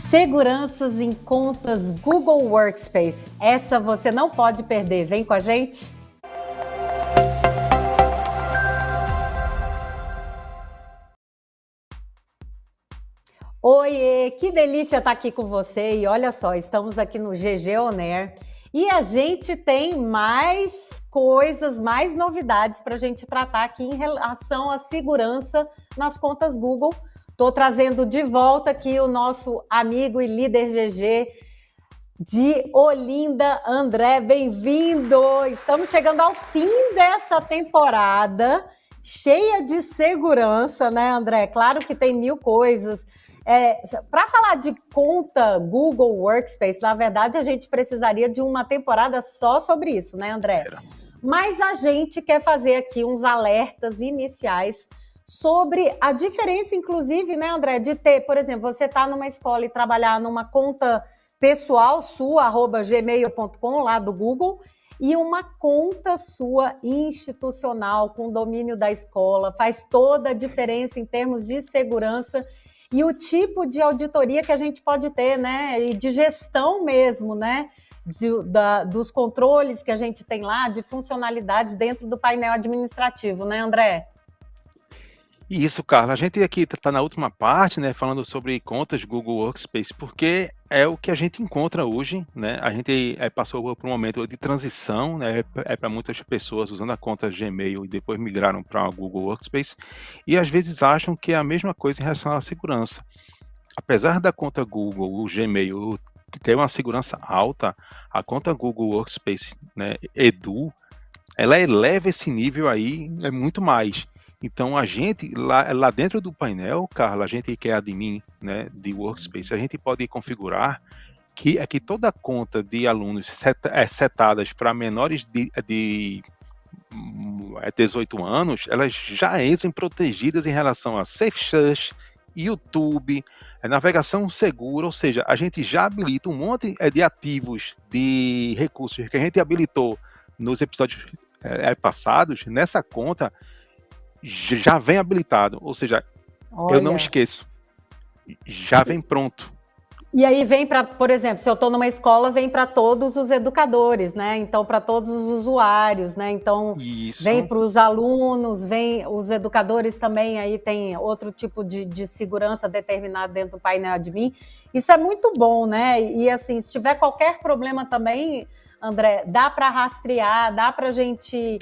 Seguranças em contas Google Workspace. Essa você não pode perder. Vem com a gente. Oiê, que delícia estar aqui com você. E olha só, estamos aqui no GG On Air e a gente tem mais coisas, mais novidades para a gente tratar aqui em relação à segurança nas contas Google. Estou trazendo de volta aqui o nosso amigo e líder GG de Olinda, André. Bem-vindo! Estamos chegando ao fim dessa temporada, cheia de segurança, né, André? Claro que tem mil coisas. Para falar de conta Google Workspace, na verdade, a gente precisaria de uma temporada só sobre isso, né, André? Mas a gente quer fazer aqui uns alertas iniciais sobre a diferença, inclusive, né, André, de ter, por exemplo, você está numa escola e trabalhar numa conta pessoal sua, @gmail.com, lá do Google, e uma conta sua institucional, com domínio da escola. Faz toda a diferença em termos de segurança e o tipo de auditoria que a gente pode ter, né, e de gestão mesmo, né, dos controles que a gente tem lá, de funcionalidades dentro do painel administrativo, né, André? Isso, Carla. A gente aqui está na última parte, né, falando sobre contas Google Workspace, porque é o que a gente encontra hoje, né? A gente passou por um momento de transição, né, para muitas pessoas usando a conta Gmail e depois migraram para a Google Workspace, e às vezes acham que é a mesma coisa em relação à segurança. Apesar da conta Google, o Gmail, ter uma segurança alta, a conta Google Workspace, né, Edu, ela eleva esse nível aí muito mais. Então, a gente, lá dentro do painel, Carla, a gente que é admin, né, de Workspace, a gente pode configurar que toda conta de alunos setadas para menores de 18 anos, elas já entrem protegidas em relação a Safe Search, YouTube, navegação segura, ou seja, a gente já habilita um monte de ativos de recursos que a gente habilitou nos episódios passados. Nessa conta já vem habilitado, ou seja, eu não esqueço, já vem pronto. E aí vem para, por exemplo, se eu estou numa escola, vem para todos os educadores, né? Então, para todos os usuários, né? Então, Isso. Vem para os alunos, vem os educadores também, aí tem outro tipo de segurança determinado dentro do painel admin. Isso é muito bom, né? E assim, se tiver qualquer problema também, André, dá para rastrear, dá para a gente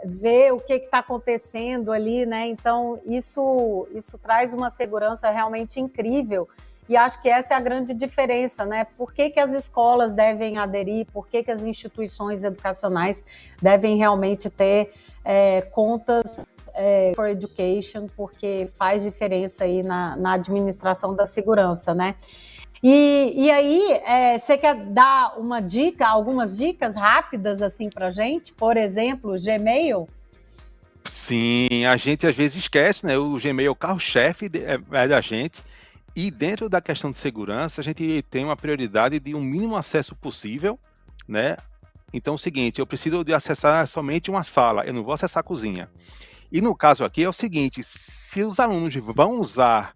ver o que está acontecendo ali, né? Então, isso traz uma segurança realmente incrível. E acho que essa é a grande diferença, né? Por que as escolas devem aderir, por que as instituições educacionais devem realmente ter contas for education, porque faz diferença aí na administração da segurança, né? E aí, você quer dar uma dica, algumas dicas rápidas assim para a gente? Por exemplo, o Gmail? Sim, a gente às vezes esquece, né? O Gmail é o carro-chefe da gente. E dentro da questão de segurança, a gente tem uma prioridade de um mínimo acesso possível, né? Então é o seguinte, eu preciso de acessar somente uma sala, eu não vou acessar a cozinha. E no caso aqui é o seguinte, se os alunos vão usar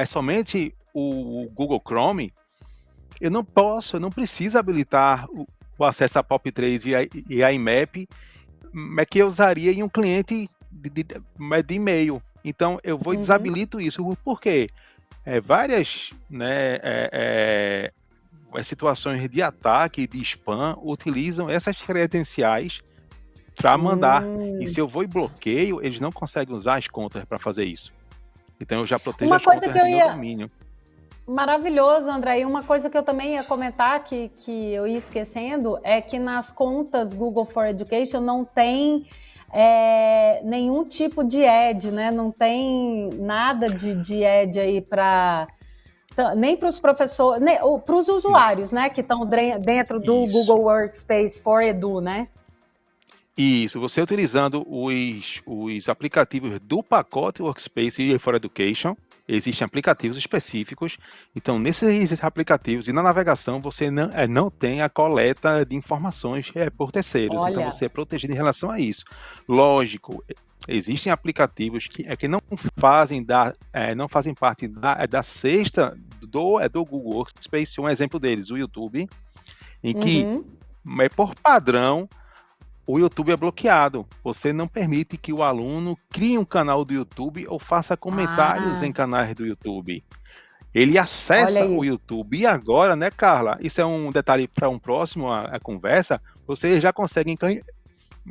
somente o Google Chrome, eu não preciso habilitar o acesso a POP3 e a IMAP, que eu usaria em um cliente de e-mail. Então eu vou desabilito isso. Por quê? Várias situações de ataque, de spam, utilizam essas credenciais para mandar. E se eu vou e bloqueio, eles não conseguem usar as contas para fazer isso. Então eu já protejo as contas do meu domínio. Maravilhoso, André. E uma coisa que eu também ia comentar, que eu ia esquecendo, é que nas contas Google for Education não tem nenhum tipo de ad, né? Não tem nada de ad aí nem para os professores, nem para os usuários, né? Que estão dentro do Google Workspace for Edu, né? Isso, você utilizando os aplicativos do pacote Workspace for Education, existem aplicativos específicos. Então, nesses aplicativos e na navegação, você não tem a coleta de informações por terceiros. Olha. Então, você é protegido em relação a isso. Lógico, existem aplicativos que não fazem parte da cesta do Google Workspace, um exemplo deles, o YouTube, em que, Uhum. por padrão, o YouTube é bloqueado. Você não permite que o aluno crie um canal do YouTube ou faça comentários em Ah, canais do YouTube. Ele olha acessa o isso. YouTube e agora, né, Carla? Isso é um detalhe para um próximo a conversa. Você já consegue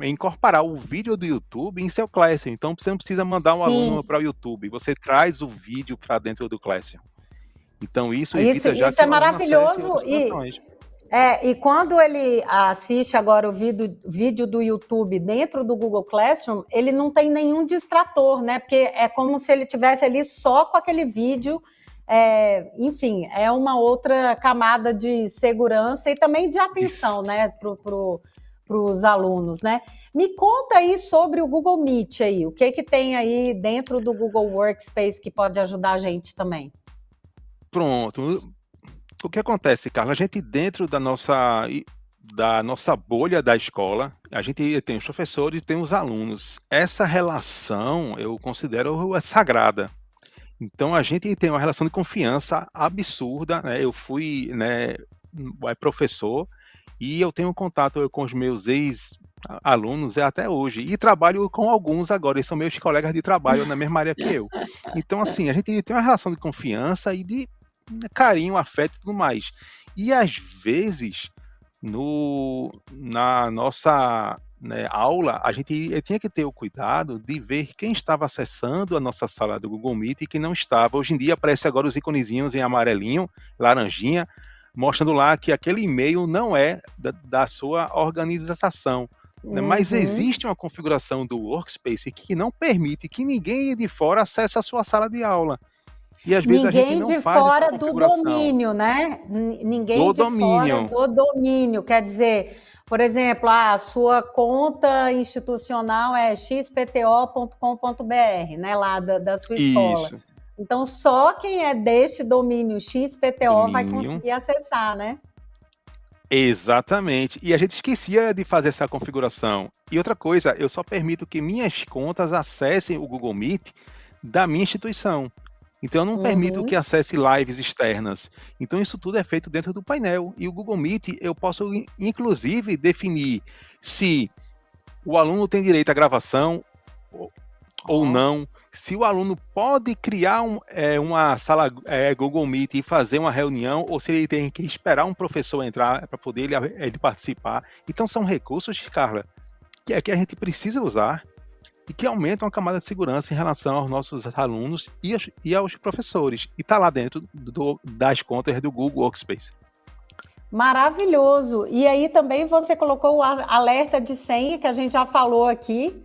incorporar o vídeo do YouTube em seu Classroom. Então você não precisa mandar um Sim, aluno para o YouTube. Você traz o vídeo para dentro do Classroom. Então isso isso, evita já isso que é o aluno acesse maravilhoso. outras plataformas. E quando ele assiste agora o vídeo do YouTube dentro do Google Classroom, ele não tem nenhum distrator, né? Porque é como se ele tivesse ali só com aquele vídeo. Enfim, é uma outra camada de segurança e também de atenção, né, para os alunos, né? Me conta aí sobre o Google Meet aí, o que tem aí dentro do Google Workspace que pode ajudar a gente também? Pronto. O que acontece, Carla? A gente dentro da nossa bolha da escola, a gente tem os professores e tem os alunos. Essa relação eu considero sagrada. Então a gente tem uma relação de confiança absurda, né? Eu fui, né, professor e eu tenho contato com os meus ex-alunos até hoje e trabalho com alguns agora, eles são meus colegas de trabalho na mesma área que eu. Então assim, a gente tem uma relação de confiança e de carinho, afeto e tudo mais. E às vezes na nossa, né, aula, a gente tinha que ter o cuidado de ver quem estava acessando a nossa sala do Google Meet e quem não estava. Hoje em dia aparece agora os iconezinhos em amarelinho, laranjinha, mostrando lá que aquele e-mail não é da sua organização. Né? Mas Uhum. existe uma configuração do Workspace que não permite que ninguém de fora acesse a sua sala de aula. E às vezes a gente Ninguém não de faz essa fora do configuração domínio, né? Ninguém do de fora domínio. do domínio. Quer dizer, por exemplo, a sua conta institucional é xpto.com.br, né? Lá da sua escola. Isso, Então, só quem é deste domínio XPTO vai domínio. conseguir acessar, né? Exatamente. E a gente esquecia de fazer essa configuração. E outra coisa, eu só permito que minhas contas acessem o Google Meet da minha instituição. Então, eu não permito que Uhum. acesse lives externas. Então, isso tudo é feito dentro do painel. E o Google Meet, eu posso, inclusive, definir se o aluno tem direito à gravação ou Ó. não, se o aluno pode criar uma sala Google Meet e fazer uma reunião, ou se ele tem que esperar um professor entrar para poder ele participar. Então, são recursos, Carla, que a gente precisa usar e que aumentam a camada de segurança em relação aos nossos alunos e aos professores. E está lá dentro das contas do Google Workspace. Maravilhoso. E aí também você colocou o alerta de senha, que a gente já falou aqui,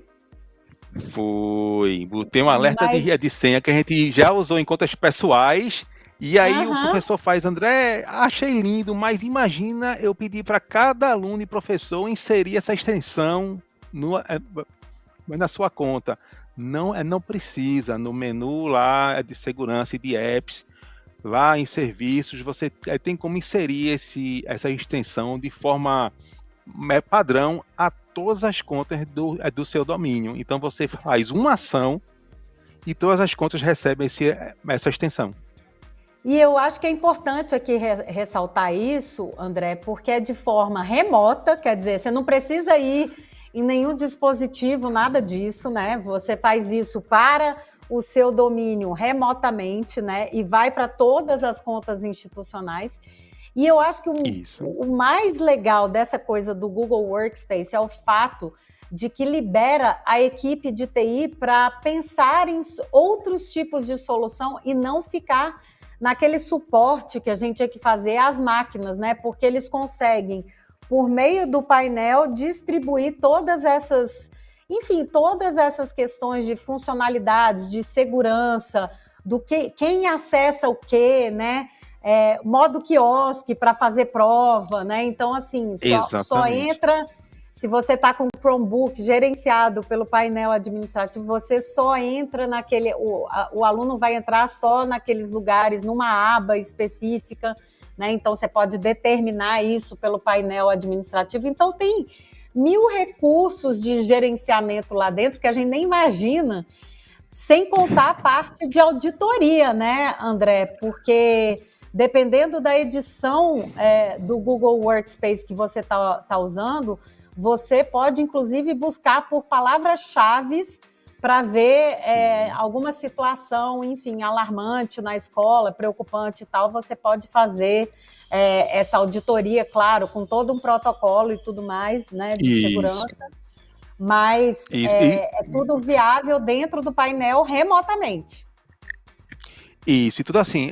Tem um alerta de mas. senha que a gente já usou em contas pessoais. E aí o Aham. professor faz, André, achei lindo, mas imagina eu pedir para cada aluno e professor inserir essa extensão na sua conta. Não precisa. No menu lá de segurança e de apps, lá em serviços, você tem como inserir essa extensão de forma padrão a todas as contas do seu domínio. Então você faz uma ação e todas as contas recebem essa extensão. E eu acho que é importante aqui ressaltar isso, André, porque é de forma remota, quer dizer, você não precisa ir em nenhum dispositivo, nada disso, né? Você faz isso para o seu domínio remotamente, né? E vai para todas as contas institucionais. E eu acho que Isso. o mais legal dessa coisa do Google Workspace é o fato de que libera a equipe de TI para pensar em outros tipos de solução e não ficar naquele suporte que a gente tinha que fazer às máquinas, né? Porque eles conseguem, por meio do painel, distribuir todas essas, enfim, todas essas questões de funcionalidades, de segurança, do que quem acessa o quê, né? Modo quiosque para fazer prova, né? Então, assim, só Exatamente. entra. Se você está com o Chromebook gerenciado pelo painel administrativo, você só entra naquele. O aluno vai entrar só naqueles lugares, numa aba específica, né? Então, você pode determinar isso pelo painel administrativo. Então, tem 1000 recursos de gerenciamento lá dentro que a gente nem imagina, sem contar a parte de auditoria, né, André? Porque dependendo da edição do Google Workspace que você tá usando, você pode, inclusive, buscar por palavras-chave para ver alguma situação, enfim, alarmante na escola, preocupante e tal, você pode fazer essa auditoria, claro, com todo um protocolo e tudo mais, né, de segurança, mas é tudo viável dentro do painel remotamente. Isso, e tudo assim,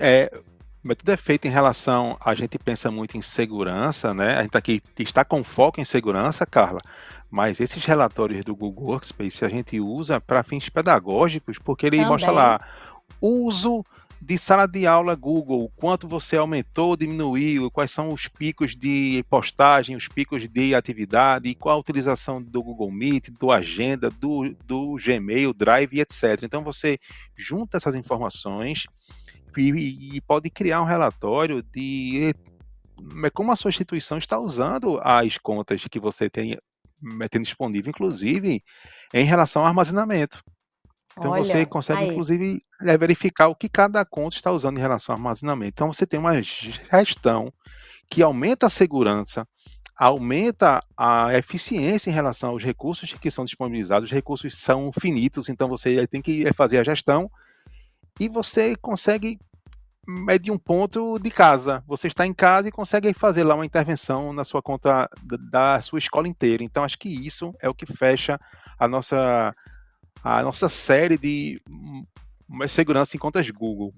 mas tudo é feito em relação, a gente pensa muito em segurança, né? A gente aqui está com foco em segurança, Carla, mas esses relatórios do Google Workspace a gente usa para fins pedagógicos, porque ele mostra lá uso de sala de aula Google, quanto você aumentou, diminuiu, quais são os picos de postagem, os picos de atividade, qual a utilização do Google Meet, do Agenda, do Gmail, Drive, etc. Então você junta essas informações e pode criar um relatório de como a sua instituição está usando as contas que você tem disponível, inclusive em relação ao armazenamento. Então você consegue, inclusive, verificar o que cada conta está usando em relação ao armazenamento. Então você tem uma gestão que aumenta a segurança, aumenta a eficiência em relação aos recursos que são disponibilizados. Os recursos são finitos, então você tem que fazer a gestão e você consegue medir um ponto de casa. Você está em casa e consegue fazer lá uma intervenção na sua conta da sua escola inteira. Então acho que isso é o que fecha a nossa série de segurança em contas Google.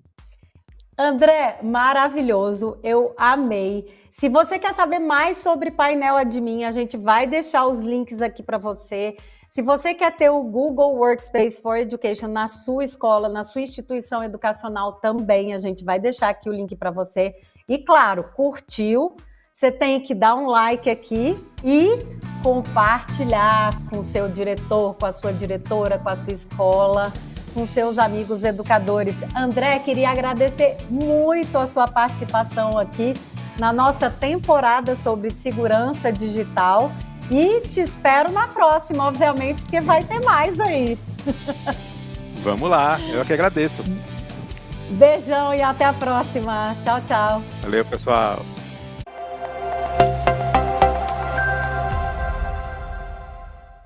André, maravilhoso, eu amei. Se você quer saber mais sobre painel Admin, a gente vai deixar os links aqui para você. Se você quer ter o Google Workspace for Education na sua escola, na sua instituição educacional também, a gente vai deixar aqui o link para você. E claro, curtiu? Você tem que dar um like aqui e compartilhar com o seu diretor, com a sua diretora, com a sua escola, com seus amigos educadores. André, queria agradecer muito a sua participação aqui na nossa temporada sobre segurança digital e te espero na próxima, obviamente, porque vai ter mais aí. Vamos lá, eu que agradeço. Beijão e até a próxima. Tchau, tchau. Valeu, pessoal.